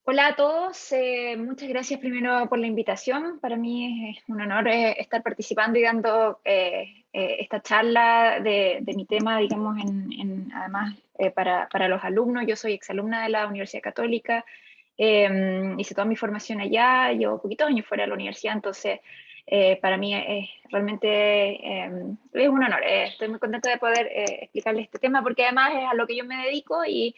Hola a todos, muchas gracias primero por la invitación. Para mí es un honor estar participando y dando esta charla de mi tema, digamos, además para los alumnos. Yo soy exalumna de la Universidad Católica, hice toda mi formación allá, llevo poquitos años fuera de la universidad, entonces para mí es realmente es un honor. Estoy muy contenta de poder explicarles este tema porque además es a lo que yo me dedico y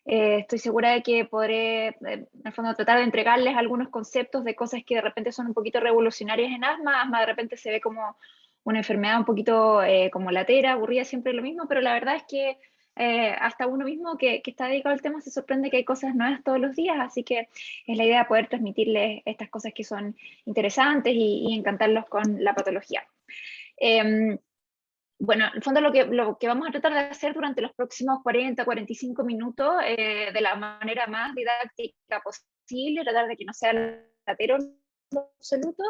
estoy segura de que podré, en el fondo, tratar de entregarles algunos conceptos de cosas que de repente son un poquito revolucionarias en asma. Asma de repente se ve como una enfermedad un poquito como latera, aburrida, siempre lo mismo, pero la verdad es que hasta uno mismo que está dedicado al tema se sorprende que hay cosas nuevas todos los días, así que es la idea poder transmitirles estas cosas que son interesantes y encantarlos con la patología. Eh, bueno, en el fondo lo que vamos a tratar de hacer durante los próximos 40-45 minutos, de la manera más didáctica posible, tratar de que no sea latero en absoluto,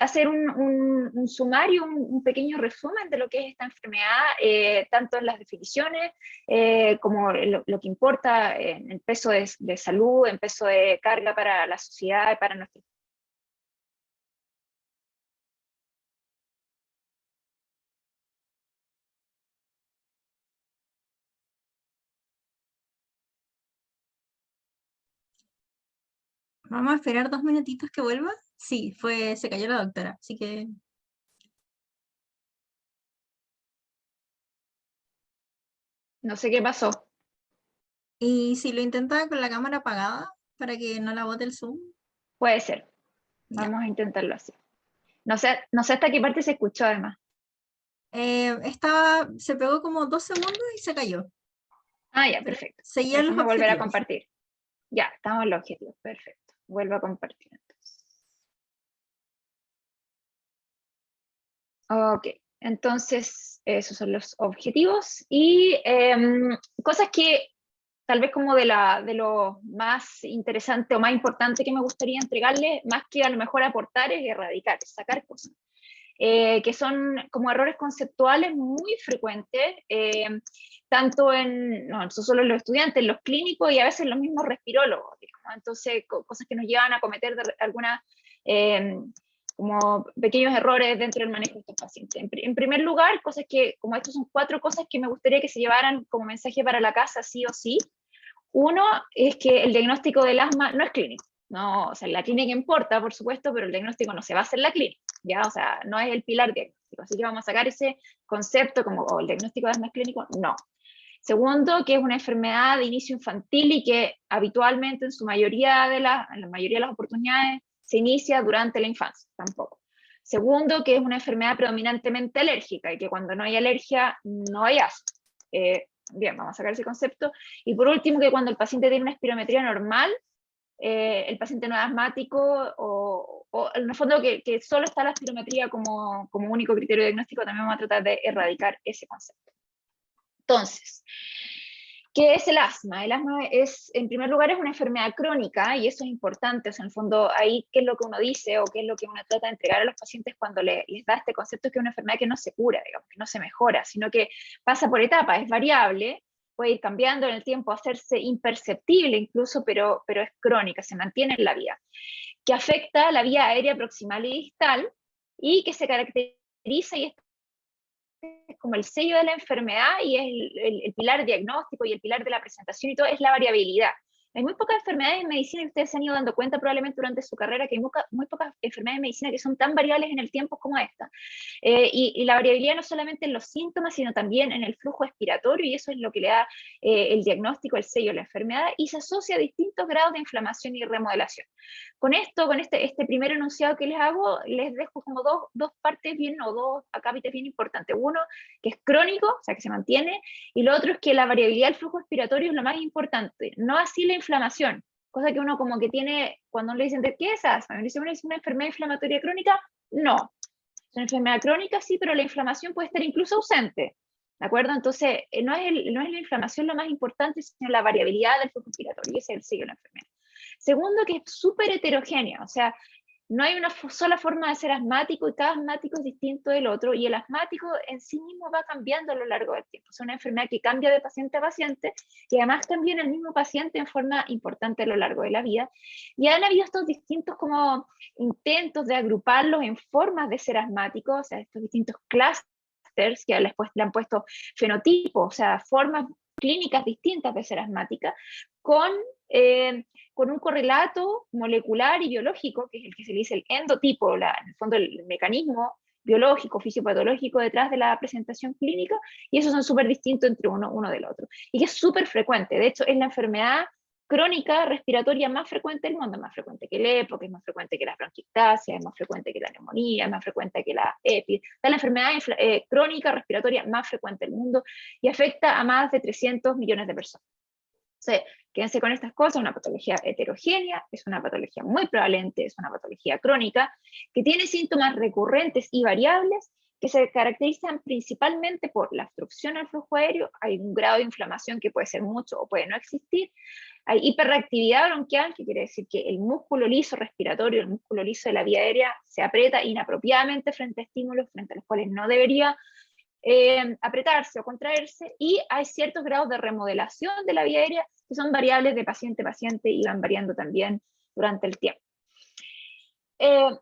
hacer un sumario, un pequeño resumen de lo que es esta enfermedad, tanto en las definiciones como lo que importa en peso de salud, en peso de carga para la sociedad y para nuestro. Vamos a esperar 2 minutitos que vuelva. Sí, se cayó la doctora, así que No sé qué pasó, y si lo intentaba con la cámara apagada para que no la bote el Zoom, puede ser, ya. vamos a intentarlo así. No sé hasta qué parte se escuchó además. Se pegó como 2 segundos y se cayó. Ah, ya, Pero perfecto. seguían los Déjame volver a objetivos. compartir. Ya, estamos en los objetivos. Perfecto. Vuelvo a compartir entonces. Ok, entonces esos son los objetivos y cosas que tal vez como de lo más interesante o más importante que me gustaría entregarles, más que a lo mejor aportar, es erradicar, es sacar cosas. Que son como errores conceptuales muy frecuentes, tanto no solo en los estudiantes, en los clínicos y a veces en los mismos respirólogos, digamos. Entonces, cosas que nos llevan a cometer algunas como pequeños errores dentro del manejo de estos pacientes. En primer lugar, cosas que, como estos son 4 cosas que me gustaría que se llevaran como mensaje para la casa sí o sí. Uno es que el diagnóstico del asma no es clínico. No, o sea, la clínica importa, por supuesto, pero el diagnóstico no se va a hacer en la clínica, ¿ya? O sea, no es el pilar diagnóstico. Así que vamos a sacar ese concepto como el diagnóstico de asma es clínico, no. Segundo, que es una enfermedad de inicio infantil y que habitualmente en la mayoría de las oportunidades se inicia durante la infancia, tampoco. Segundo, que es una enfermedad predominantemente alérgica y que cuando no hay alergia no hay asma. Bien, vamos a sacar ese concepto. Y por último, que cuando el paciente tiene una espirometría normal, el paciente no es asmático o en el fondo que solo está la espirometría como único criterio diagnóstico, también vamos a tratar de erradicar ese concepto. Entonces, ¿qué es el asma? El asma es, en primer lugar, es una enfermedad crónica y eso es importante. O sea, en el fondo, ahí, ¿qué es lo que uno dice o qué es lo que uno trata de entregar a los pacientes cuando les da este concepto? Que es una enfermedad que no se cura, digamos, que no se mejora, sino que pasa por etapas, es variable, puede ir cambiando en el tiempo, hacerse imperceptible incluso, pero es crónica, se mantiene en la vida, que afecta la vía aérea proximal y distal y que se caracteriza y es como el sello de la enfermedad y es el pilar diagnóstico y el pilar de la presentación y todo, es la variabilidad. Hay muy pocas enfermedades en medicina y ustedes se han ido dando cuenta probablemente durante su carrera que hay muy pocas enfermedades en medicina que son tan variables en el tiempo como esta. Y la variabilidad no solamente en los síntomas, sino también en el flujo expiratorio y eso es lo que le da el diagnóstico, el sello de la enfermedad y se asocia a distintos grados de inflamación y remodelación. Con esto, con este primer enunciado que les hago, les dejo como dos partes bien, o dos acápites bien importantes. Uno, que es crónico, o sea, que se mantiene, y lo otro es que la variabilidad del flujo respiratorio es lo más importante, no así la inflamación, cosa que uno como que tiene, cuando le dicen, ¿qué es asma? Me dicen, ¿es una enfermedad inflamatoria crónica? No, es una enfermedad crónica, sí, pero la inflamación puede estar incluso ausente. ¿De acuerdo? Entonces, no es la inflamación lo más importante, sino la variabilidad del flujo respiratorio, y ese es el sello de la enfermedad. Segundo, que es súper heterogénea, o sea, no hay una sola forma de ser asmático y cada asmático es distinto del otro, y el asmático en sí mismo va cambiando a lo largo del tiempo. Es una enfermedad que cambia de paciente a paciente y además cambia en el mismo paciente en forma importante a lo largo de la vida. Y han habido estos distintos como intentos de agruparlos en formas de ser asmáticos, o sea, estos distintos clusters que le han puesto fenotipos, o sea, formas clínicas distintas de ser asmática, con con un correlato molecular y biológico, que es el que se le dice el endotipo, en el fondo el mecanismo biológico, fisiopatológico detrás de la presentación clínica, y esos son súper distintos entre uno del otro. Y que es súper frecuente, de hecho es la enfermedad crónica respiratoria más frecuente del mundo, más frecuente que el EPOC, es más frecuente que la bronquiectasia, es más frecuente que la neumonía, es más frecuente que la EPI, es la enfermedad crónica respiratoria más frecuente del mundo y afecta a más de 300 millones de personas. Entonces, quédense con estas cosas, una patología heterogénea, es una patología muy prevalente, es una patología crónica, que tiene síntomas recurrentes y variables, que se caracterizan principalmente por la obstrucción al flujo aéreo, hay un grado de inflamación que puede ser mucho o puede no existir, hay hiperreactividad bronquial, que quiere decir que el músculo liso respiratorio, el músculo liso de la vía aérea, se aprieta inapropiadamente frente a estímulos frente a los cuales no debería apretarse o contraerse, y hay ciertos grados de remodelación de la vía aérea que son variables de paciente a paciente y van variando también durante el tiempo. En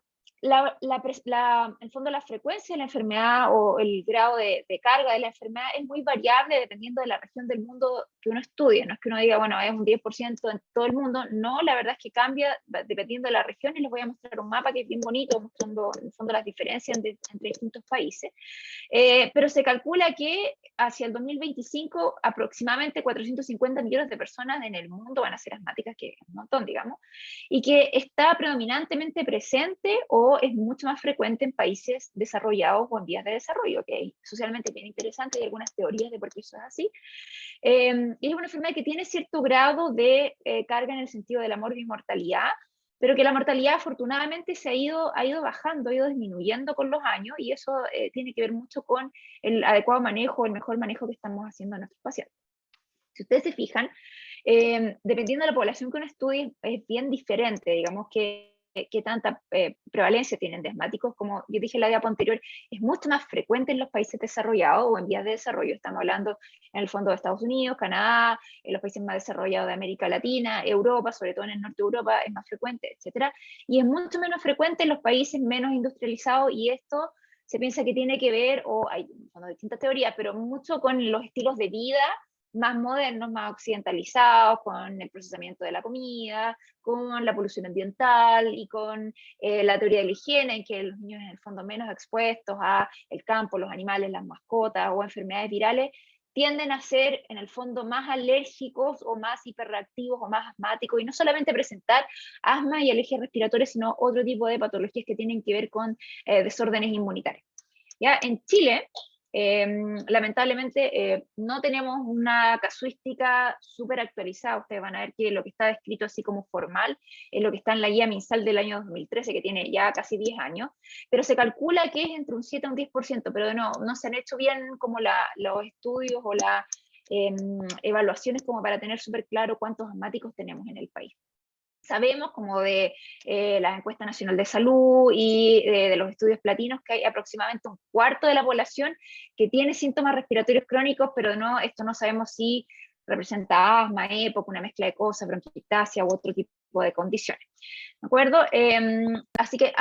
fondo la frecuencia de la enfermedad o el grado de carga de la enfermedad es muy variable dependiendo de la región del mundo que uno estudie. No es que uno diga, bueno, es un 10% en todo el mundo. No, la verdad es que cambia dependiendo de la región, y les voy a mostrar un mapa que es bien bonito mostrando en el fondo las diferencias entre distintos países. Pero se calcula que hacia el 2025 aproximadamente 450 millones de personas en el mundo van a ser asmáticas, que es un montón, digamos, y que está predominantemente presente o es mucho más frecuente en países desarrollados o en vías de desarrollo, que socialmente es bien interesante, hay algunas teorías de por qué eso es así. Es una enfermedad que tiene cierto grado de carga en el sentido de la mortalidad, pero que la mortalidad afortunadamente ha ido bajando, ha ido disminuyendo con los años, y eso tiene que ver mucho con el adecuado manejo, el mejor manejo que estamos haciendo a nuestros pacientes. Si ustedes se fijan, dependiendo de la población que uno estudie, es bien diferente, digamos, que tanta prevalencia tienen de asmáticos. Como yo dije en la diapo anterior, es mucho más frecuente en los países desarrollados o en vías de desarrollo. Estamos hablando en el fondo de Estados Unidos, Canadá, en los países más desarrollados de América Latina, Europa, sobre todo en el norte de Europa es más frecuente, etc. Y es mucho menos frecuente en los países menos industrializados, y esto se piensa que tiene que ver, o hay distintas teorías, pero mucho con los estilos de vida más modernos, más occidentalizados, con el procesamiento de la comida, con la polución ambiental y con la teoría de la higiene, en que los niños en el fondo menos expuestos a el campo, los animales, las mascotas o enfermedades virales, tienden a ser en el fondo más alérgicos o más hiperreactivos o más asmáticos, y no solamente presentar asma y alergias respiratorias, sino otro tipo de patologías que tienen que ver con desórdenes inmunitarios. ¿Ya? En Chile, lamentablemente no tenemos una casuística súper actualizada. Ustedes van a ver que lo que está descrito así como formal es lo que está en la guía MinSal del año 2013, que tiene ya casi 10 años, pero se calcula que es entre un 7 y un 10%, pero no se han hecho bien como los estudios o las evaluaciones como para tener súper claro cuántos asmáticos tenemos en el país. Sabemos, como de la encuesta nacional de salud y de los estudios platinos, que hay aproximadamente un cuarto de la población que tiene síntomas respiratorios crónicos, pero esto no sabemos si representa asma, EPOC, una mezcla de cosas, bronquiectasia u otro tipo de condiciones. ¿De acuerdo? Así que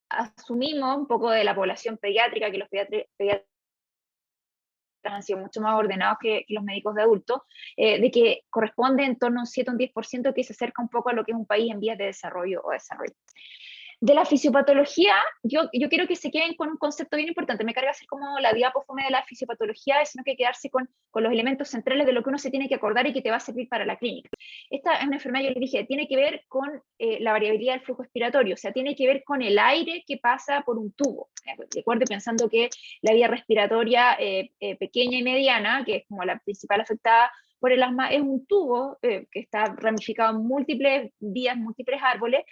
asumimos un poco de la población pediátrica, que los pediatras han sido mucho más ordenados que los médicos de adultos, de que corresponde en torno a un 7 o un 10%, que se acerca un poco a lo que es un país en vías de desarrollo o desarrollo. De la fisiopatología, yo quiero que se queden con un concepto bien importante. Me carga hacer como la diapofome de la fisiopatología, sino que quedarse con los elementos centrales de lo que uno se tiene que acordar y que te va a servir para la clínica. Esta es una enfermedad, yo le dije, tiene que ver con la variabilidad del flujo respiratorio, o sea, tiene que ver con el aire que pasa por un tubo. Recuerde, pensando que la vía respiratoria pequeña y mediana, que es como la principal afectada por el asma, es un tubo que está ramificado en múltiples vías, múltiples árboles,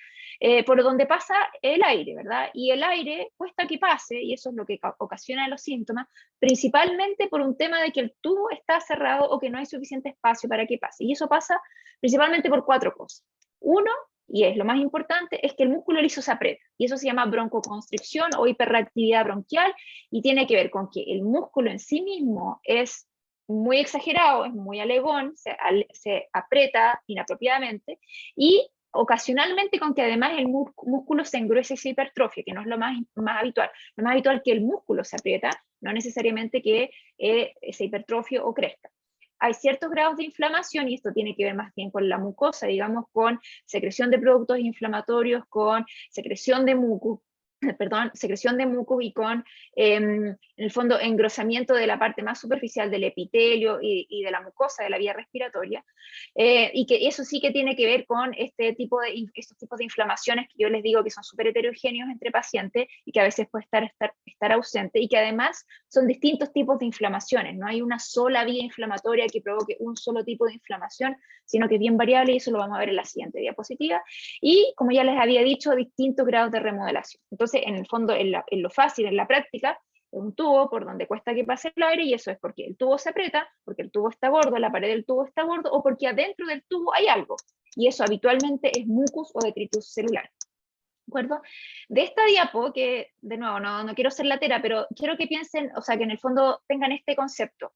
por donde pasa el aire, ¿verdad? Y el aire cuesta que pase, y eso es lo que ocasiona los síntomas, principalmente por un tema de que el tubo está cerrado o que no hay suficiente espacio para que pase. Y eso pasa principalmente por 4 cosas. Uno, y es lo más importante, es que el músculo liso se aprieta, y eso se llama broncoconstricción o hiperreactividad bronquial, y tiene que ver con que el músculo en sí mismo es muy exagerado, es muy alegón, se aprieta inapropiadamente, y ocasionalmente con que además el músculo se engruese y se hipertrofia, que no es lo más habitual. Lo más habitual es que el músculo se aprieta, no necesariamente que se hipertrofie o crezca. Hay ciertos grados de inflamación, y esto tiene que ver más bien con la mucosa, digamos, con secreción de productos inflamatorios, con secreción de muco, perdón, secreción de mucus y con, en el fondo, engrosamiento de la parte más superficial del epitelio y de la mucosa de la vía respiratoria, y que eso sí que tiene que ver con estos tipos de inflamaciones que yo les digo que son súper heterogéneos entre pacientes y que a veces puede estar ausente, y que además son distintos tipos de inflamaciones, no hay una sola vía inflamatoria que provoque un solo tipo de inflamación, sino que es bien variable, y eso lo vamos a ver en la siguiente diapositiva, y como ya les había dicho, distintos grados de remodelación. Entonces, en el fondo, en lo fácil, en la práctica, es un tubo por donde cuesta que pase el aire, y eso es porque el tubo se aprieta, porque el tubo está gordo, la pared del tubo está gordo, o porque adentro del tubo hay algo, y eso habitualmente es mucus o detritus celular. ¿De acuerdo? De esta diapo, que de nuevo no quiero ser latera, pero quiero que piensen, o sea, que en el fondo tengan este concepto.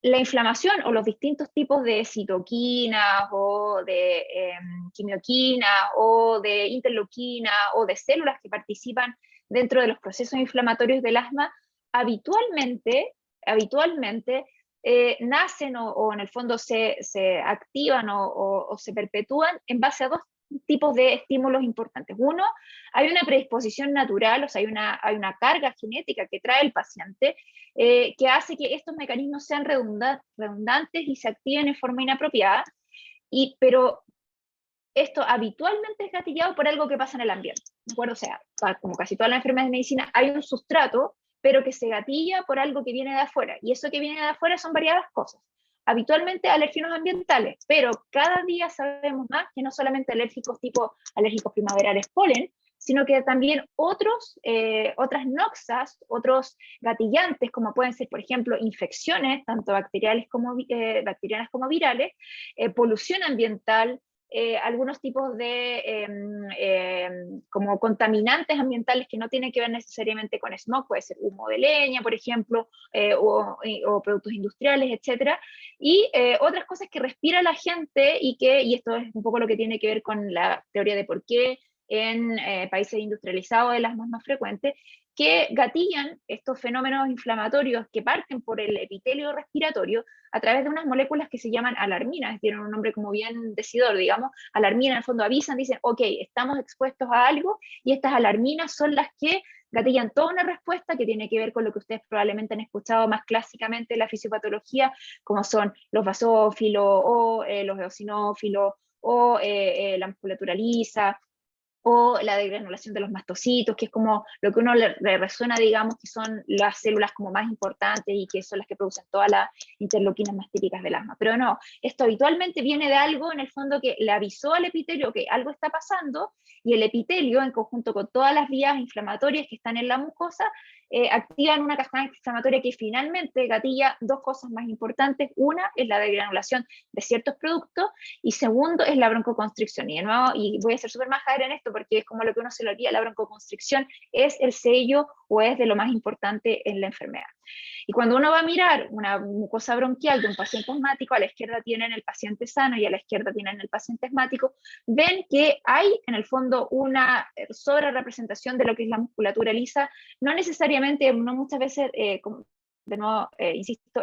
La inflamación o los distintos tipos de citoquinas o de quimioquinas o de interleuquinas o de células que participan dentro de los procesos inflamatorios del asma, habitualmente nacen o en el fondo se activan o se perpetúan en base a dos tipos de estímulos importantes. Uno, hay una predisposición natural, o sea, hay una carga genética que trae el paciente, que hace que estos mecanismos sean redundantes y se activen en forma inapropiada, pero esto habitualmente es gatillado por algo que pasa en el ambiente, ¿de acuerdo? O sea, como casi todas las enfermedades de medicina, hay un sustrato, pero que se gatilla por algo que viene de afuera, y eso que viene de afuera son variadas cosas. Habitualmente alérgenos ambientales, pero cada día sabemos más que no solamente alérgicos tipo alérgicos primaverales polen, sino que también otras noxas, otros gatillantes, como pueden ser, por ejemplo, infecciones, tanto bacterianas como virales, polución ambiental, algunos tipos de como contaminantes ambientales que no tienen que ver necesariamente con smog, puede ser humo de leña, por ejemplo, o productos industriales, etcétera, y otras cosas que respira la gente y esto es un poco lo que tiene que ver con la teoría de por qué en países industrializados es las más frecuentes, que gatillan estos fenómenos inflamatorios que parten por el epitelio respiratorio a través de unas moléculas que se llaman alarminas, tienen un nombre como bien decidor, digamos. Alarminas en el fondo avisan, dicen, ok, estamos expuestos a algo, y estas alarminas son las que gatillan toda una respuesta que tiene que ver con lo que ustedes probablemente han escuchado más clásicamente en la fisiopatología, como son los basófilos o los eosinófilos o la musculatura lisa, o la degranulación de los mastocitos, que es como lo que uno le resuena, digamos, que son las células como más importantes y que son las que producen todas las interleuquinas más típicas del asma. Pero no, esto habitualmente viene de algo en el fondo que le avisó al epitelio que algo está pasando, y el epitelio, en conjunto con todas las vías inflamatorias que están en la mucosa, activan una cascada inflamatoria que finalmente gatilla dos cosas más importantes. Una es la degranulación de ciertos productos, y segundo es la broncoconstricción. Y de nuevo, y voy a ser súper majadera en esto porque es como lo que uno se le olvida, la broncoconstricción es el sello o es de lo más importante en la enfermedad. Y cuando uno va a mirar una mucosa bronquial de un paciente asmático, a la izquierda tienen el paciente sano y a la izquierda tienen el paciente asmático, ven que hay en el fondo una sobre representación de lo que es la musculatura lisa, no necesariamente, no muchas veces, de nuevo, insisto,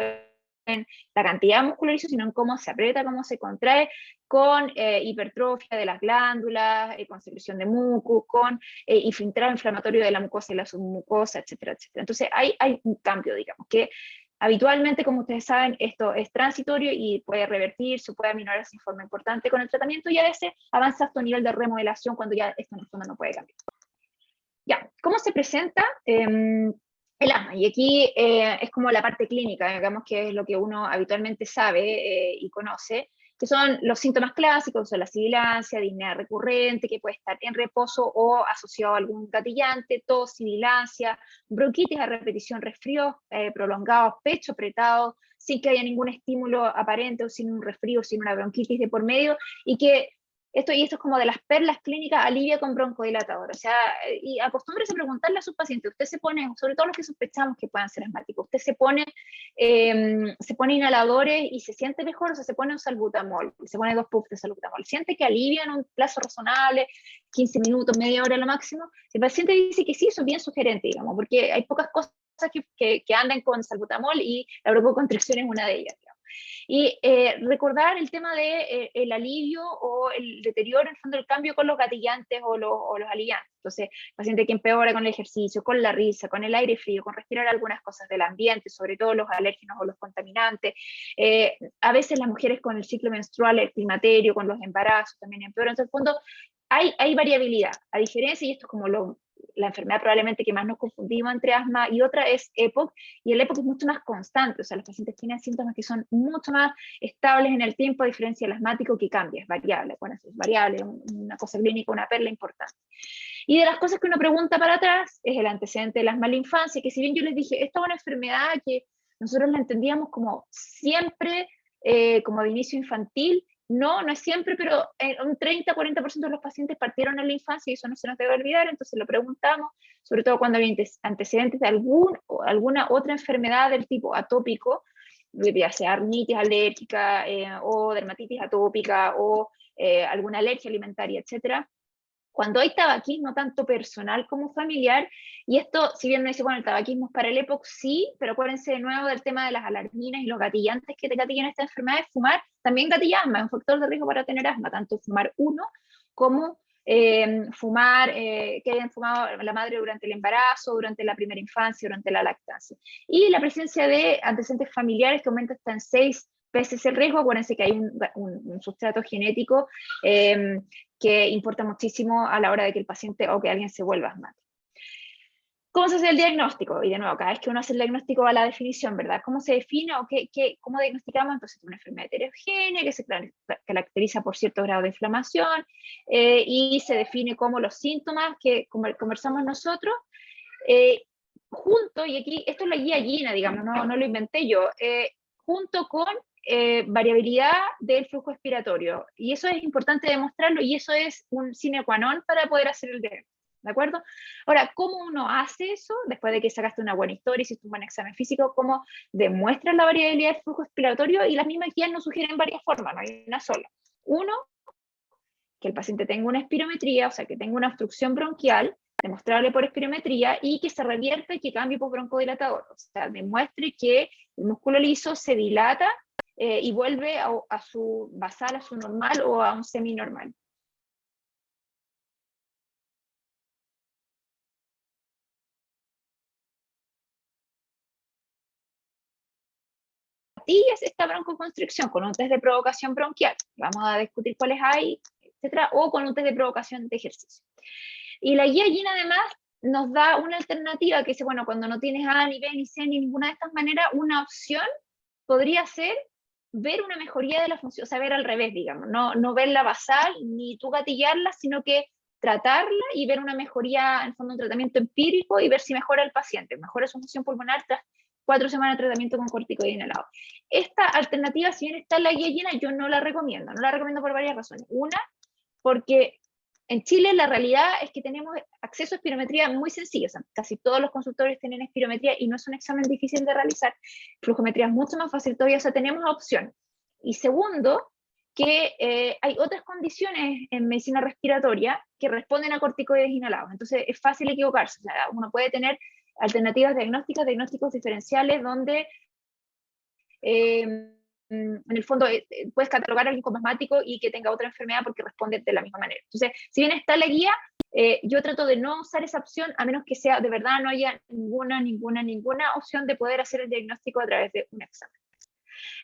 en la cantidad de músculo liso, sino en cómo se aprieta, cómo se contrae, con hipertrofia de las glándulas, con secreción de mucus, con infiltrado inflamatorio de la mucosa y la submucosa, etcétera, etcétera. Entonces hay un cambio, digamos, que habitualmente, como ustedes saben, esto es transitorio y puede revertirse, puede aminorar de forma importante con el tratamiento, y a veces avanza hasta un nivel de remodelación cuando ya esto en el fondo no puede cambiar. Ya, ¿cómo se presenta el asma? Y aquí es como la parte clínica, digamos, que es lo que uno habitualmente sabe y conoce, que son los síntomas clásicos, son la sibilancia, disnea recurrente, que puede estar en reposo o asociado a algún gatillante, tos, sibilancia, bronquitis a repetición, resfríos prolongados, pecho apretado, sin que haya ningún estímulo aparente o sin un resfrío, sin una bronquitis de por medio, y que y esto es como de las perlas clínicas, alivia con broncodilatador. O sea, y acostúmbrese a preguntarle a sus pacientes, usted se pone, sobre todo los que sospechamos que puedan ser asmáticos, usted se pone inhaladores y se siente mejor, o sea, se pone un salbutamol, se pone 2 puffs de salbutamol, siente que alivia en un plazo razonable, 15 minutos, media hora a lo máximo. Si el paciente dice que sí, eso es bien sugerente, digamos, porque hay pocas cosas que andan con salbutamol y la broncoconstricción es una de ellas. Y recordar el tema de el alivio o el deterioro, en el fondo, del cambio con los gatillantes o los aliviantes. Entonces, paciente que empeora con el ejercicio, con la risa, con el aire frío, con respirar algunas cosas del ambiente, sobre todo los alérgenos o los contaminantes. A veces las mujeres con el ciclo menstrual, el climaterio, con los embarazos también empeoran. Entonces, en el fondo, hay variabilidad. A diferencia, y esto es como la enfermedad probablemente que más nos confundimos entre asma y otra es EPOC, y el EPOC es mucho más constante, o sea, los pacientes tienen síntomas que son mucho más estables en el tiempo, a diferencia del asmático que cambia, es variable, bueno, es variable, una cosa clínica, una perla importante. Y de las cosas que uno pregunta para atrás es el antecedente del asma en la infancia, que si bien yo les dije, esta es una enfermedad que nosotros la entendíamos como siempre, como de inicio infantil, no, no es siempre, pero un 30-40% de los pacientes partieron en la infancia y eso no se nos debe olvidar, entonces lo preguntamos, sobre todo cuando hay antecedentes de alguna otra enfermedad del tipo atópico, ya sea artritis alérgica o dermatitis atópica o alguna alergia alimentaria, etcétera. Cuando hay tabaquismo tanto personal como familiar, y esto, si bien no dice, bueno, el tabaquismo es para el EPOC, sí, pero acuérdense de nuevo del tema de las alarminas y los gatillantes que te gatillan esta enfermedad, fumar también gatilla asma, es un factor de riesgo para tener asma, tanto fumar uno como fumar, que hayan fumado la madre durante el embarazo, durante la primera infancia, durante la lactancia. Y la presencia de antecedentes familiares que aumenta hasta en 6 veces el riesgo, acuérdense que hay un sustrato genético que importa muchísimo a la hora de que el paciente o que alguien se vuelva asmático. ¿Cómo se hace el diagnóstico? Y de nuevo, cada vez que uno hace el diagnóstico va a la definición, ¿verdad? ¿Cómo se define o cómo diagnosticamos? Entonces, una enfermedad heterogénea que se caracteriza por cierto grado de inflamación y se define como los síntomas que conversamos nosotros, junto, y aquí, esto es la guía Gina, digamos, no lo inventé yo, junto con variabilidad del flujo expiratorio. Y eso es importante demostrarlo y eso es un sine qua non para poder hacer el diagnóstico. ¿De acuerdo? Ahora, ¿cómo uno hace eso? Después de que sacaste una buena historia, hiciste un buen examen físico, ¿cómo demuestras la variabilidad del flujo expiratorio? Y las mismas guías nos sugieren varias formas, no hay una sola. Uno, que el paciente tenga una espirometría, o sea, que tenga una obstrucción bronquial, demostrable por espirometría, y que se revierta y que cambie por broncodilatador. O sea, demuestre que el músculo liso se dilata y vuelve a su basal, a su normal o a un seminormal. Y es esta broncoconstricción con un test de provocación bronquial. Vamos a discutir cuáles hay, etcétera, o con un test de provocación de ejercicio. Y la guía Gina además nos da una alternativa que dice, bueno, cuando no tienes A, ni B, ni C, ni ninguna de estas maneras, una opción podría ser ver una mejoría de la función, o sea, ver al revés, digamos, no verla basal, ni tú gatillarla, sino que tratarla y ver una mejoría, en fondo un tratamiento empírico y ver si mejora el paciente, mejora su función pulmonar tras 4 semanas de tratamiento con corticoide inhalado. Esta alternativa, si bien está en la guía Gina, yo no la recomiendo por varias razones. Una, porque en Chile la realidad es que tenemos acceso a espirometría muy sencillo, o sea, casi todos los consultores tienen espirometría y no es un examen difícil de realizar, flujometría es mucho más fácil todavía, o sea, tenemos opción. Y segundo, que hay otras condiciones en medicina respiratoria que responden a corticoides inhalados, entonces es fácil equivocarse, o sea, uno puede tener alternativas diagnósticas, diagnósticos diferenciales, donde en el fondo puedes catalogar a alguien como asmático y que tenga otra enfermedad porque responde de la misma manera. Entonces, si bien está la guía, yo trato de no usar esa opción a menos que sea de verdad no haya ninguna opción de poder hacer el diagnóstico a través de un examen.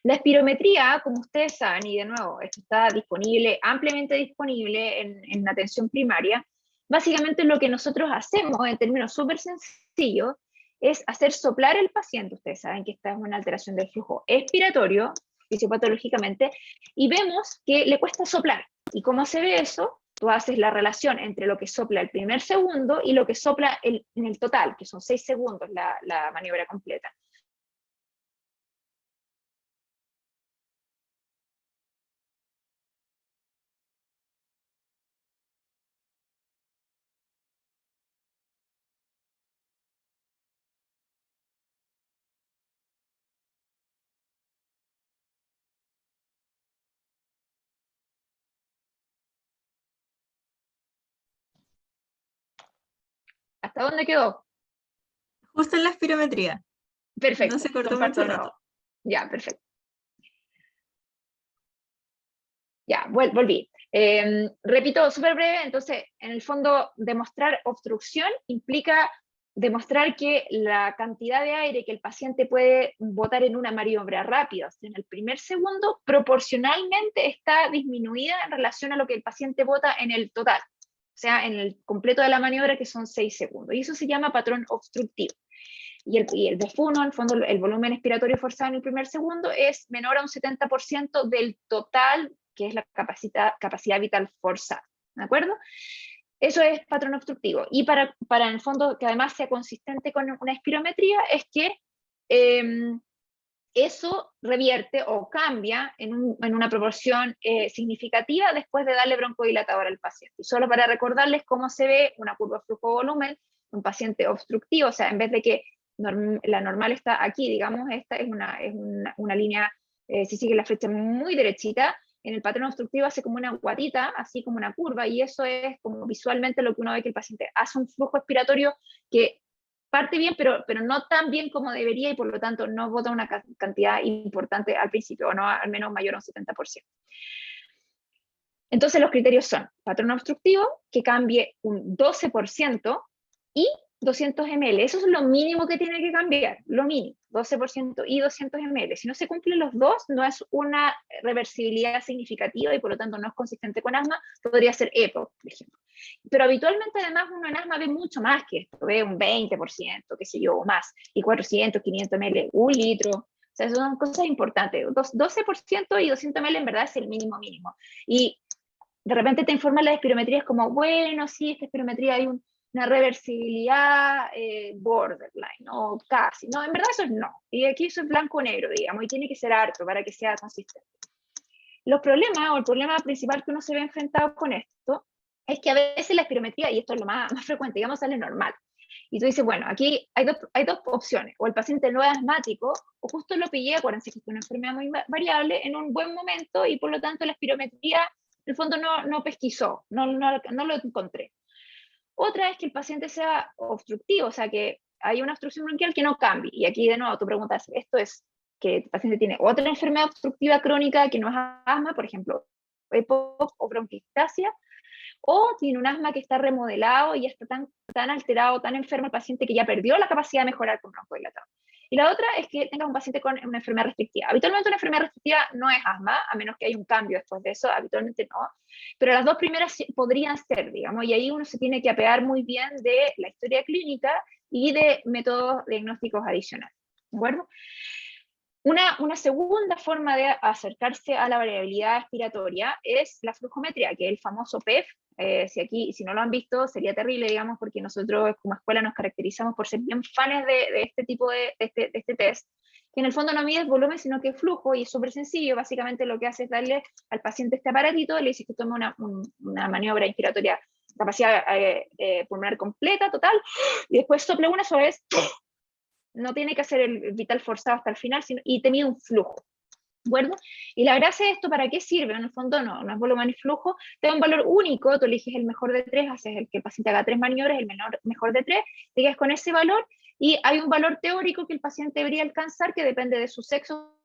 La espirometría, como ustedes saben, y de nuevo, esto está disponible, ampliamente disponible en atención primaria, básicamente lo que nosotros hacemos en términos súper sencillos es hacer soplar al paciente. Ustedes saben que esta es una alteración del flujo expiratorio, fisiopatológicamente, y vemos que le cuesta soplar. ¿Y cómo se ve eso? Tú haces la relación entre lo que sopla el primer segundo y lo que sopla en el total, que son 6 segundos la maniobra completa. ¿Hasta dónde quedó? Justo en la espirometría. Perfecto. No se cortó Comparto mucho de nuevo. rato. Ya, perfecto. Ya, volví. Repito, súper breve, entonces, en el fondo, demostrar obstrucción implica demostrar que la cantidad de aire que el paciente puede botar en una maniobra rápida, o sea, en el primer segundo, proporcionalmente está disminuida en relación a lo que el paciente bota en el total, o sea, en el completo de la maniobra, que son 6 segundos. Y eso se llama patrón obstructivo. Y el DEF1, en el fondo, el volumen expiratorio forzado en el primer segundo, es menor a un 70% del total, que es la capacidad vital forzada. ¿De acuerdo? Eso es patrón obstructivo. Y para en el fondo que además sea consistente con una espirometría, es que eso revierte o cambia en una proporción significativa después de darle broncodilatador al paciente. Y solo para recordarles cómo se ve una curva flujo-volumen, un paciente obstructivo, o sea, en vez de que la normal está aquí, digamos, esta es una línea, si sigue la flecha muy derechita, en el patrón obstructivo hace como una guatita, así como una curva, y eso es como visualmente lo que uno ve, que el paciente hace un flujo expiratorio que parte bien, pero no tan bien como debería, y por lo tanto no bota una cantidad importante al principio, o no al menos mayor a un 70%. Entonces los criterios son patrón obstructivo, que cambie un 12%, y 200 ml. Eso es lo mínimo que tiene que cambiar, lo mínimo, 12% y 200 ml. Si no se cumplen los dos, no es una reversibilidad significativa y por lo tanto no es consistente con asma, podría ser EPO, por ejemplo. Pero habitualmente además uno en asma ve mucho más que esto, ve un 20%, qué sé yo, o más, y 400, 500 ml, un litro. O sea, son cosas importantes. 12% y 200 ml en verdad es el mínimo mínimo. Y de repente te informan las espirometrías como, bueno, sí, esta espirometría hay una reversibilidad borderline, ¿no? Casi. No, en verdad eso es no. Y aquí eso es blanco o negro, digamos, y tiene que ser harto para que sea consistente. Los problemas, o el problema principal que uno se ve enfrentado con esto, es que a veces la espirometría, y esto es lo más frecuente, digamos, sale normal. Y tú dices, bueno, aquí hay dos opciones, o el paciente no es asmático, o justo lo pillé, acuérdense que es una enfermedad muy variable, en un buen momento, y por lo tanto la espirometría, en el fondo, no pesquisó, no lo encontré. Otra es que el paciente sea obstructivo, o sea, que hay una obstrucción bronquial que no cambie. Y aquí, de nuevo, tú preguntas, ¿esto es que el paciente tiene otra enfermedad obstructiva crónica que no es asma, por ejemplo, EPOC o bronquiectasia, o tiene un asma que está remodelado y ya está tan alterado, tan enfermo el paciente que ya perdió la capacidad de mejorar con broncodilatador? Y la otra es que tengas un paciente con una enfermedad restrictiva. Habitualmente una enfermedad restrictiva no es asma, a menos que haya un cambio después de eso, habitualmente no. Pero las dos primeras podrían ser, digamos, y ahí uno se tiene que apear muy bien de la historia clínica y de métodos diagnósticos adicionales. ¿De acuerdo? Una segunda forma de acercarse a la variabilidad expiratoria es la flujometría, que es el famoso PEF. Si no lo han visto, sería terrible, digamos, porque nosotros como escuela nos caracterizamos por ser bien fans de este tipo de este test, que en el fondo no mide el volumen, sino que flujo, y es súper sencillo. Básicamente lo que hace es darle al paciente este aparatito, le dice que tome una maniobra inspiratoria, capacidad pulmonar completa, total, y después sople una vez. No tiene que hacer el vital forzado hasta el final, y te mide un flujo. ¿De acuerdo? Y la gracia de esto, ¿para qué sirve? En el fondo no es volumen y flujo, te da un valor único, tú eliges el mejor de tres, haces el que el paciente haga 3 maniobras, el mejor de 3, te quedas con ese valor, y hay un valor teórico que el paciente debería alcanzar que depende de su sexo,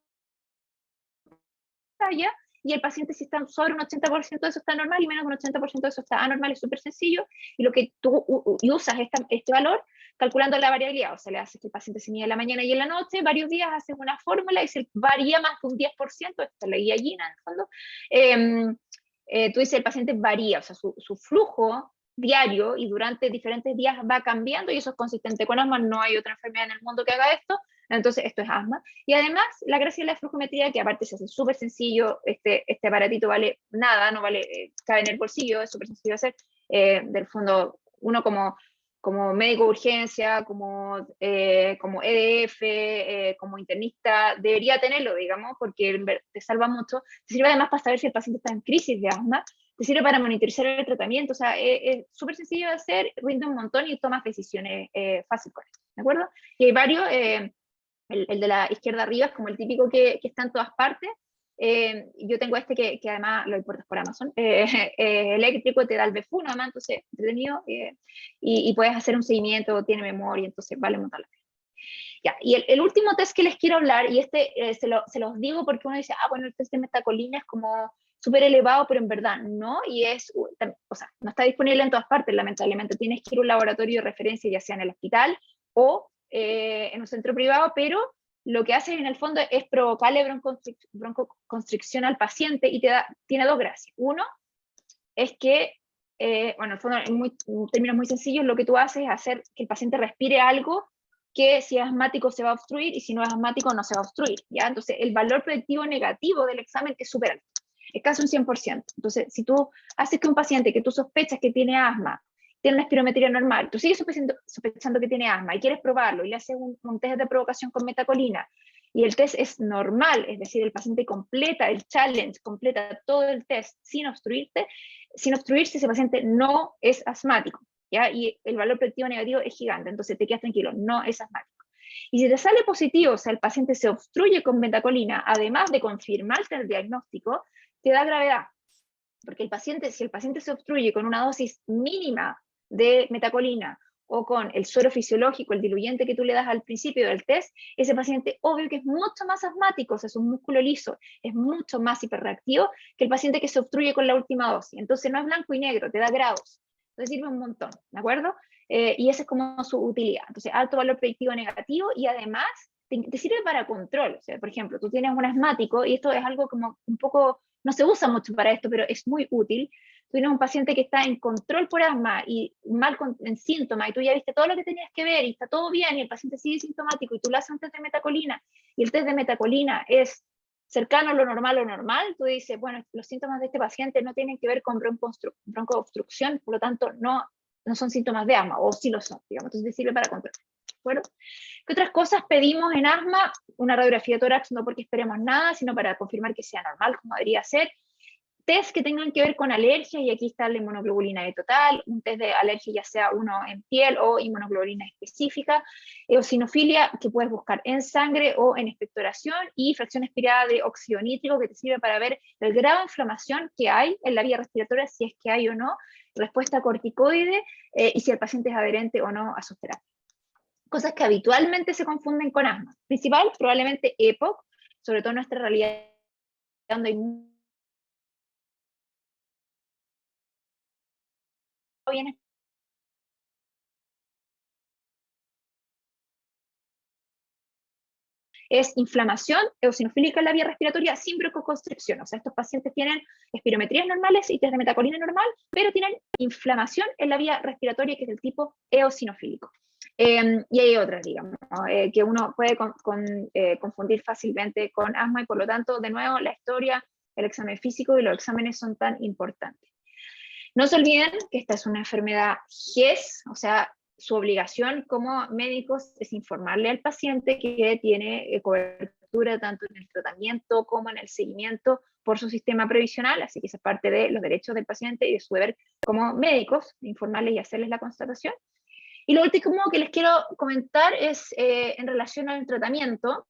talla, y el paciente, si está sobre un 80% de eso está normal y menos de un 80% de eso está anormal, es súper sencillo, y lo que tú usas este valor calculando la variabilidad, o sea, le haces que el paciente se mide en la mañana y en la noche, varios días haces una fórmula y si varía más de un 10%, esta es la guía Gina en el fondo, tú dices el paciente varía, o sea, su flujo diario y durante diferentes días va cambiando, y eso es consistente con asma. No hay otra enfermedad en el mundo que haga esto, entonces esto es asma. Y además, la gracia de la flujometría, que aparte se hace súper sencillo, este aparatito vale nada, no vale, cabe en el bolsillo, es súper sencillo de hacer. Del fondo, uno como médico de urgencia, como EDF, como internista, debería tenerlo, digamos, porque te salva mucho. Te sirve además para saber si el paciente está en crisis de asma, te sirve para monitorizar el tratamiento, o sea, es súper sencillo de hacer, rinde un montón y tomas decisiones fácil con esto, ¿de acuerdo? Y hay varios, el de la izquierda arriba es como el típico que está en todas partes, Yo tengo este que además lo importas por Amazon, eléctrico, te da el BFU, además, entonces entretenido, y puedes hacer un seguimiento, tiene memoria, entonces vale montarlo. Ya, y el último test que les quiero hablar, y este se los digo porque uno dice, bueno, el test de metacolina es como súper elevado, pero en verdad no, y o sea, no está disponible en todas partes, lamentablemente. Tienes que ir a un laboratorio de referencia, ya sea en el hospital o en un centro privado, pero lo que hace en el fondo es provocarle broncoconstricción al paciente y tiene dos gracias. Uno es que, bueno, en el fondo, en términos muy sencillos, lo que tú haces es hacer que el paciente respire algo que si es asmático se va a obstruir y si no es asmático no se va a obstruir, ¿ya? Entonces, el valor predictivo negativo del examen es súper alto, es casi un 100%. Entonces, si tú haces que un paciente que tú sospechas que tiene asma, tiene una espirometría normal, tú sigues sospechando que tiene asma y quieres probarlo y le haces un test de provocación con metacolina y el test es normal, es decir, el paciente completa el challenge, completa todo el test sin obstruirse, ese paciente no es asmático. ¿Ya? Y el valor predictivo negativo es gigante, entonces te quedas tranquilo, no es asmático. Y si te sale positivo, o sea, el paciente se obstruye con metacolina, además de confirmarte el diagnóstico, te da gravedad, porque si el paciente se obstruye con una dosis mínima de metacolina o con el suero fisiológico, el diluyente que tú le das al principio del test, ese paciente obvio que es mucho más asmático, o sea, su músculo liso es mucho más hiperreactivo que el paciente que se obstruye con la última dosis. Entonces no es blanco y negro, te da grados. Entonces sirve un montón, ¿de acuerdo? Y esa es como su utilidad. Entonces, alto valor predictivo negativo y además te sirve para control. O sea, por ejemplo, tú tienes un asmático y esto es algo como un poco, no se usa mucho para esto, pero es muy útil. Tú tienes un paciente que está en control por asma y mal en síntomas y tú ya viste todo lo que tenías que ver y está todo bien y el paciente sigue sintomático y tú le haces un test de metacolina y el test de metacolina es cercano a lo normal, tú dices, bueno, los síntomas de este paciente no tienen que ver con broncoobstrucción, por lo tanto no son síntomas de asma, o sí lo son, digamos, entonces sirve para controlar. ¿De acuerdo? ¿Qué otras cosas pedimos en asma? Una radiografía de tórax, no porque esperemos nada, sino para confirmar que sea normal, como debería ser. Test que tengan que ver con alergias, y aquí está la inmunoglobulina E total, un test de alergia ya sea uno en piel o inmunoglobulina específica, eosinofilia que puedes buscar en sangre o en expectoración, y fracción expirada de óxido nítrico que te sirve para ver el grado de inflamación que hay en la vía respiratoria, si es que hay o no, respuesta corticoide y si el paciente es adherente o no a sus terapias. Cosas que habitualmente se confunden con asma. Principal, probablemente EPOC, sobre todo en nuestra realidad donde hay bien es inflamación eosinofílica en la vía respiratoria sin broncoconstricción. O sea, estos pacientes tienen espirometrías normales y test de metacolina normal, pero tienen inflamación en la vía respiratoria que es del tipo eosinofílico. Y hay otras, digamos, ¿no? Que uno puede confundir fácilmente con asma y por lo tanto, de nuevo, la historia, el examen físico y los exámenes son tan importantes. No se olviden que esta es una enfermedad GES, o sea, su obligación como médicos es informarle al paciente que tiene cobertura tanto en el tratamiento como en el seguimiento por su sistema previsional, así que esa es parte de los derechos del paciente y de su deber como médicos, informarles y hacerles la constatación. Y lo último que les quiero comentar es en relación al tratamiento,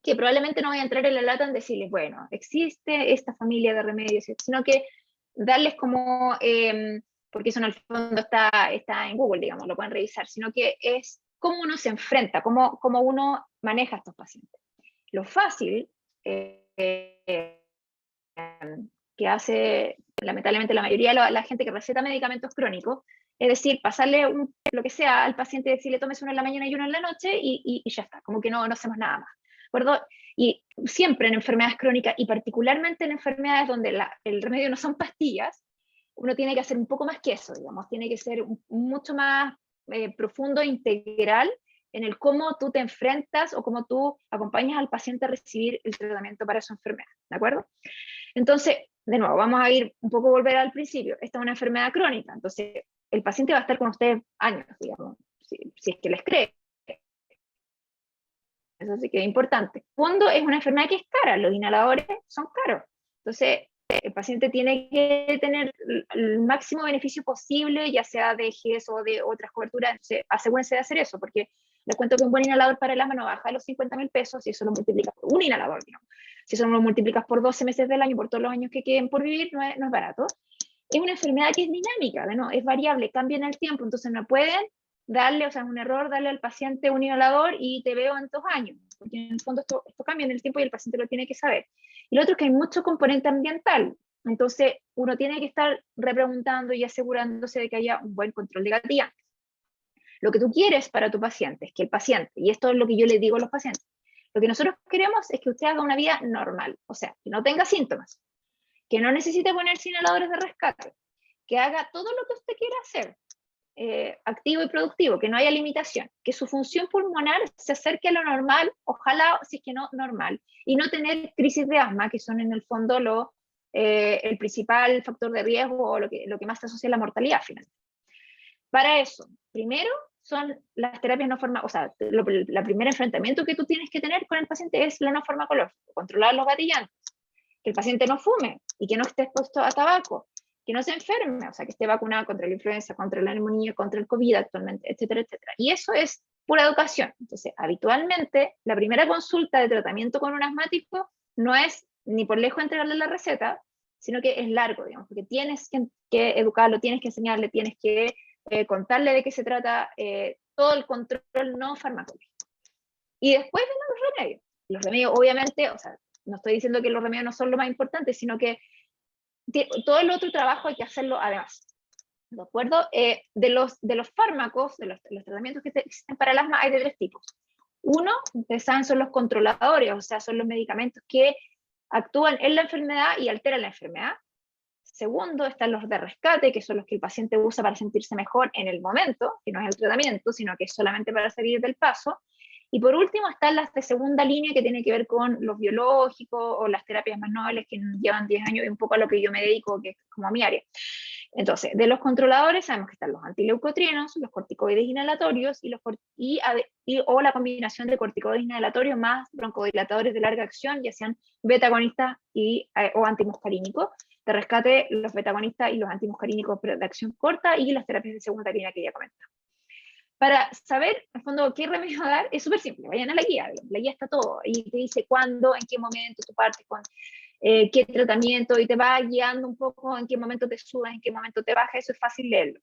que probablemente no voy a entrar en la lata en decirles, bueno, existe esta familia de remedios, sino que darles como, porque eso en el fondo está en Google, digamos, lo pueden revisar, sino que es cómo uno se enfrenta, cómo uno maneja a estos pacientes. Lo fácil que hace lamentablemente la mayoría de la gente que receta medicamentos crónicos, es decir, pasarle lo que sea al paciente, decirle tomes uno en la mañana y uno en la noche y ya está, como que no hacemos nada más. ¿De acuerdo? Y siempre en enfermedades crónicas y particularmente en enfermedades donde el remedio no son pastillas, uno tiene que hacer un poco más que eso, digamos, tiene que ser mucho más profundo e integral en el cómo tú te enfrentas o cómo tú acompañas al paciente a recibir el tratamiento para su enfermedad, ¿de acuerdo? Entonces, de nuevo, vamos a ir un poco volver al principio. Esta es una enfermedad crónica, entonces el paciente va a estar con ustedes años, digamos, si es que les cree. Eso sí que es importante. Fondo es una enfermedad que es cara, los inhaladores son caros. Entonces, el paciente tiene que tener el máximo beneficio posible, ya sea de GES o de otras coberturas. Entonces, asegúrense de hacer eso, porque Les cuento que un buen inhalador para el asma no baja de los 50.000 pesos, y eso lo multiplicas por un inhalador, digamos. Si eso lo multiplicas por 12 meses del año, por todos los años que queden por vivir, no es barato. Es una enfermedad que es dinámica, ¿no? Es variable, cambia en el tiempo, entonces no pueden darle, o sea, es un error darle al paciente un inhalador y te veo en 2 años, porque en el fondo esto cambia en el tiempo y el paciente lo tiene que saber. Y lo otro es que hay mucho componente ambiental, entonces uno tiene que estar repreguntando y asegurándose de que haya un buen control de gatillantes. Lo que tú quieres para tu paciente es que el paciente, y esto es lo que yo le digo a los pacientes, lo que nosotros queremos es que usted haga una vida normal, o sea, que no tenga síntomas, que no necesite ponerse inhaladores de rescate, que haga todo lo que usted quiera hacer, activo y productivo, que no haya limitación, que su función pulmonar se acerque a lo normal, ojalá, si es que no, normal, y no tener crisis de asma, que son en el fondo el principal factor de riesgo o lo que más se asocia a la mortalidad finalmente. Para eso, primero son las terapias no farmacológicas, o sea, el primer enfrentamiento que tú tienes que tener con el paciente es lo no farmacológico, controlar los gatillantes, que el paciente no fume y que no esté expuesto a tabaco, que no se enferme, o sea, que esté vacunado contra la influenza, contra la neumonía, contra el COVID actualmente, etcétera, etcétera. Y eso es pura educación. Entonces, habitualmente, la primera consulta de tratamiento con un asmático no es ni por lejos entregarle la receta, sino que es largo, digamos, porque tienes que educarlo, tienes que enseñarle, tienes que contarle de qué se trata, todo el control no farmacológico. Y después vienen los remedios. Los remedios, obviamente, o sea, no estoy diciendo que los remedios no son lo más importante, sino que todo el otro trabajo hay que hacerlo además. ¿De acuerdo? De los fármacos, de los tratamientos que existen para el asma, hay de 3 tipos. Uno, ustedes saben, son los controladores, o sea, son los medicamentos que actúan en la enfermedad y alteran la enfermedad. Segundo, están los de rescate, que son los que el paciente usa para sentirse mejor en el momento, que no es el tratamiento, sino que es solamente para salir del paso. Y por último están las de segunda línea, que tiene que ver con los biológicos o las terapias más nobles que llevan 10 años y un poco a lo que yo me dedico, que es como a mi área. Entonces, de los controladores sabemos que están los antileucotrienos, los corticoides inhalatorios o la combinación de corticoides inhalatorios más broncodilatadores de larga acción, ya sean beta-agonistas o antimuscarínicos. De rescate, los beta-agonistas y los antimuscarínicos de acción corta, y las terapias de segunda línea que ya comentaba. Para saber, en el fondo, qué remedio dar, es súper simple. Vayan a la guía está todo, y te dice cuándo, en qué momento tú partes con qué tratamiento, y te va guiando un poco en qué momento te subas, en qué momento te bajas. Eso es fácil leerlo.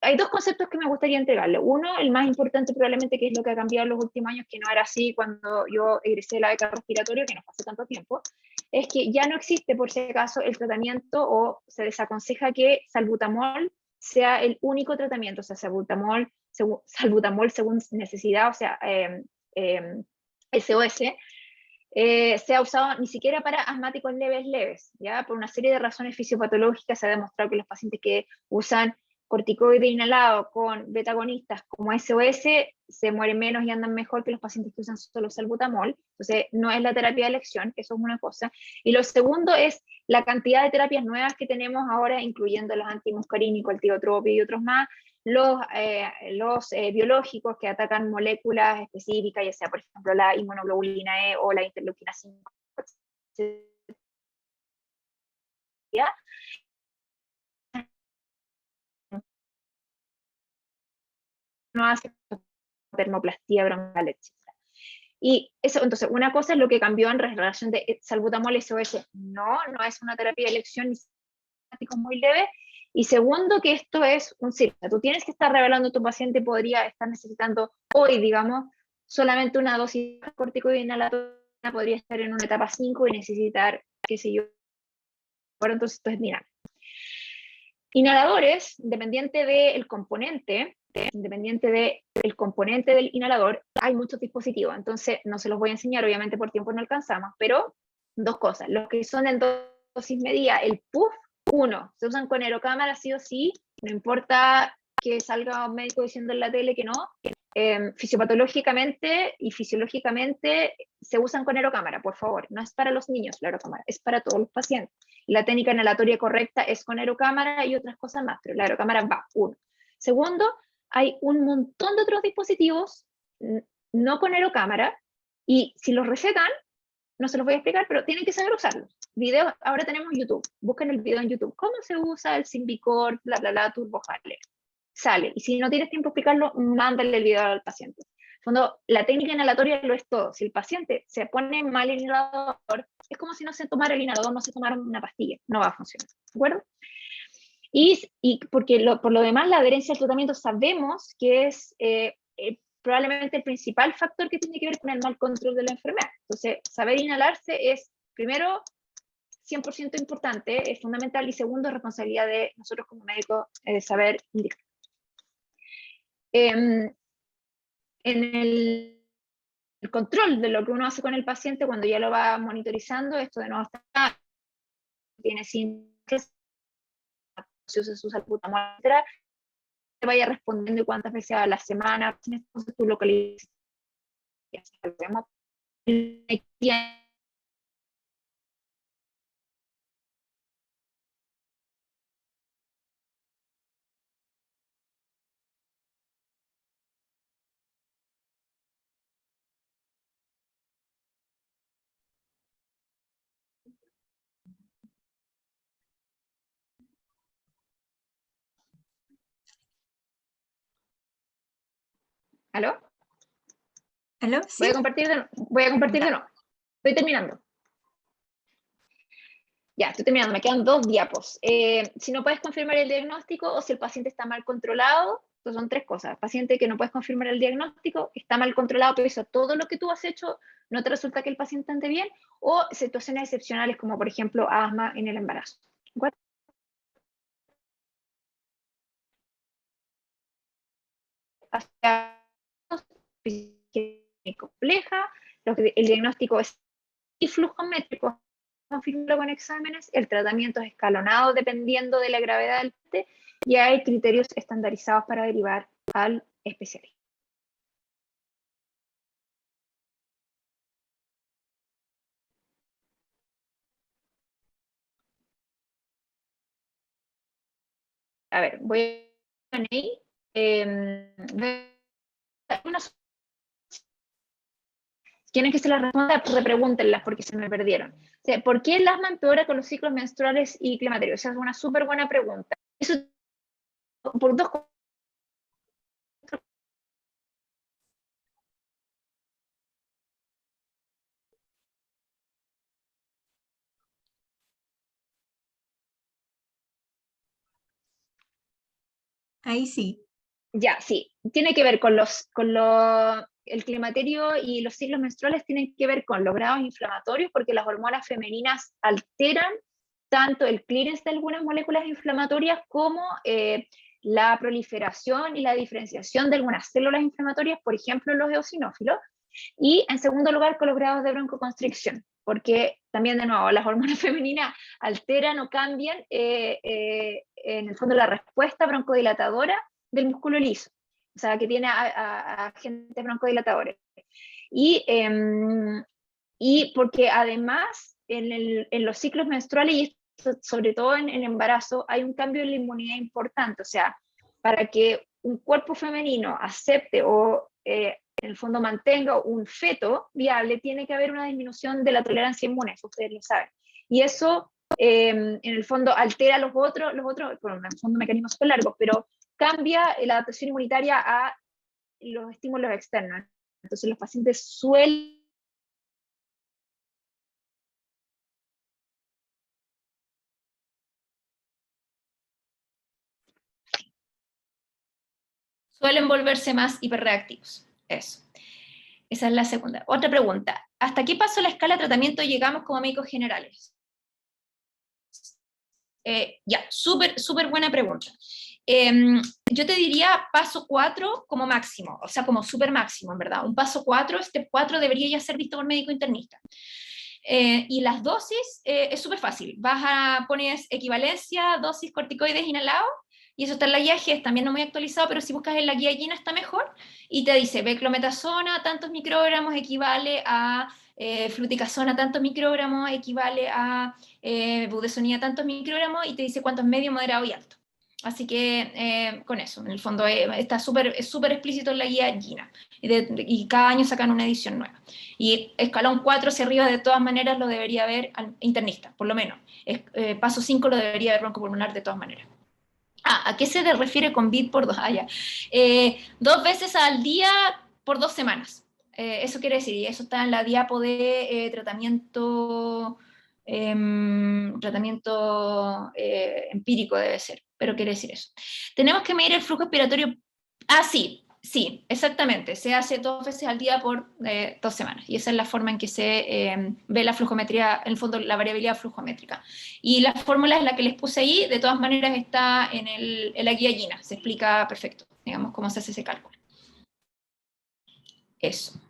Hay 2 conceptos que me gustaría entregarle. Uno, el más importante probablemente, que es lo que ha cambiado en los últimos años, que no era así cuando yo egresé de la beca respiratoria, que no fue hace tanto tiempo, es que ya no existe, por si acaso, el tratamiento, o se desaconseja que salbutamol sea el único tratamiento, o sea, salbutamol según necesidad, o sea, SOS, se ha usado ni siquiera para asmáticos leves, ¿ya? Por una serie de razones fisiopatológicas se ha demostrado que los pacientes que usan corticoide inhalado con beta-agonistas como SOS se mueren menos y andan mejor que los pacientes que usan solo salbutamol. Entonces, no es la terapia de elección, eso es una cosa. Y lo segundo es la cantidad de terapias nuevas que tenemos ahora, incluyendo los antimuscarínicos, el tiotropio y otros más, los biológicos que atacan moléculas específicas, ya sea, por ejemplo, la inmunoglobulina E o la interleuquina 5, no hace termoplastía bronquial, etc. Y eso, entonces, una cosa es lo que cambió en relación de salbutamol SOS. No es una terapia de elección ni muy leve. Y segundo, que esto es un ciclo. Tú tienes que estar revelando a tu paciente, podría estar necesitando hoy, digamos, solamente una dosis de corticoide inhalatoria, podría estar en una etapa 5 y necesitar, qué sé yo. Ahora entonces esto es dinámico. Inhaladores, independiente del componente del inhalador, hay muchos dispositivos, entonces no se los voy a enseñar, obviamente por tiempo no alcanzamos, pero 2 cosas. Los que son en dosis medida, el PUF, 1, se usan con aerocámara sí o sí, no importa que salga un médico diciendo en la tele que no, fisiopatológicamente y fisiológicamente se usan con aerocámara, por favor. No es para los niños la aerocámara, es para todos los pacientes. La técnica inhalatoria correcta es con aerocámara y otras cosas más, pero la aerocámara va, 1. Segundo, hay un montón de otros dispositivos no con aerocámara, y si los recetan, no se los voy a explicar, pero tienen que saber usarlos. Videos, ahora tenemos YouTube, busquen el video en YouTube, cómo se usa el Symbicort, bla, bla, bla, Turbo Harler. sale. Y si no tienes tiempo de explicarlo, mándale el video al paciente. Cuando la técnica inhalatoria lo es todo. Si el paciente se pone mal el inhalador, es como si no se tomara el inhalador, no se tomara una pastilla, no va a funcionar, ¿de acuerdo? Y porque por lo demás, la adherencia al tratamiento sabemos que es probablemente el principal factor que tiene que ver con el mal control de la enfermedad. Entonces, saber inhalarse es, primero, 100% importante, es fundamental, y segundo, es responsabilidad de nosotros como médicos saber indicar. En el control de lo que uno hace con el paciente cuando ya lo va monitorizando, esto de nuevo está, tiene síntomas, si usa su salbutamol, etcétera, te vaya respondiendo y cuántas veces a la semana, entonces tú localizas. ¿Aló? ¿Aló? Voy ¿Sí? a compartir de nuevo. Estoy terminando. Ya, estoy terminando, me quedan 2 diapos. Si no puedes confirmar el diagnóstico o si el paciente está mal controlado, entonces son 3 cosas. El paciente que no puedes confirmar el diagnóstico, está mal controlado, pero hizo todo lo que tú has hecho, no te resulta que el paciente ande bien, o situaciones excepcionales como por ejemplo asma en el embarazo. Compleja, el diagnóstico es flujométrico, confirmarlo con exámenes, el tratamiento es escalonado dependiendo de la gravedad del paciente y hay criterios estandarizados para derivar al especialista. A ver, voy a ahí. Quieren que se las responda, repregúntenlas porque se me perdieron. O sea, ¿por qué el asma empeora con los ciclos menstruales y climaterios? Esa es una súper buena pregunta. Eso por 2 cosas. Ahí sí. Ya, sí, tiene que ver con el climaterio y los ciclos menstruales tienen que ver con los grados inflamatorios porque las hormonas femeninas alteran tanto el clearance de algunas moléculas inflamatorias como la proliferación y la diferenciación de algunas células inflamatorias, por ejemplo, los eosinófilos. Y en segundo lugar, con los grados de broncoconstricción, porque también, de nuevo, las hormonas femeninas alteran o cambian en el fondo la respuesta broncodilatadora del músculo liso, o sea, que tiene a agentes broncodilatadores. Y porque además en los ciclos menstruales, y sobre todo en el embarazo, hay un cambio en la inmunidad importante, o sea, para que un cuerpo femenino acepte o en el fondo mantenga un feto viable, tiene que haber una disminución de la tolerancia inmune, eso ustedes lo saben. Y eso en el fondo altera los otros, bueno, en el fondo mecanismos súper largos, pero cambia la adaptación inmunitaria a los estímulos externos. Entonces los pacientes suelen volverse más hiperreactivos. Eso. Esa es la segunda. Otra pregunta. ¿Hasta qué paso la escala de tratamiento llegamos como médicos generales? Ya, súper buena pregunta. Yo te diría paso 4 como máximo, o sea, como súper máximo, en verdad. Un paso 4, step 4 debería ya ser visto por médico internista. Y las dosis es súper fácil. Pones equivalencia, dosis corticoides inhalados, y eso está en la guía GES, también no muy actualizado, pero si buscas en la guía GINA está mejor, y te dice, beclometasona, tantos microgramos equivale a fluticasona, tantos microgramos equivale a budesonida, tantos microgramos, y te dice cuántos medio, moderado y alto. Así que con eso, en el fondo es súper explícito en la guía GINA, y cada año sacan una edición nueva. Y escalón 4 hacia arriba de todas maneras lo debería ver internista, por lo menos. Paso 5 lo debería ver broncopulmonar de todas maneras. ¿A qué se refiere con BID por 2? Ya. 2 veces al día por 2 semanas. Eso quiere decir, y eso está en la diapo de tratamiento empírico debe ser, pero quiere decir eso. Tenemos que medir el flujo expiratorio. Sí, exactamente. Se hace 2 veces al día por 2 semanas. Y esa es la forma en que se ve la flujometría, en el fondo la variabilidad flujométrica. Y la fórmula es la que les puse ahí, de todas maneras está en la guía GINA. Se explica perfecto, digamos, cómo se hace ese cálculo. Eso.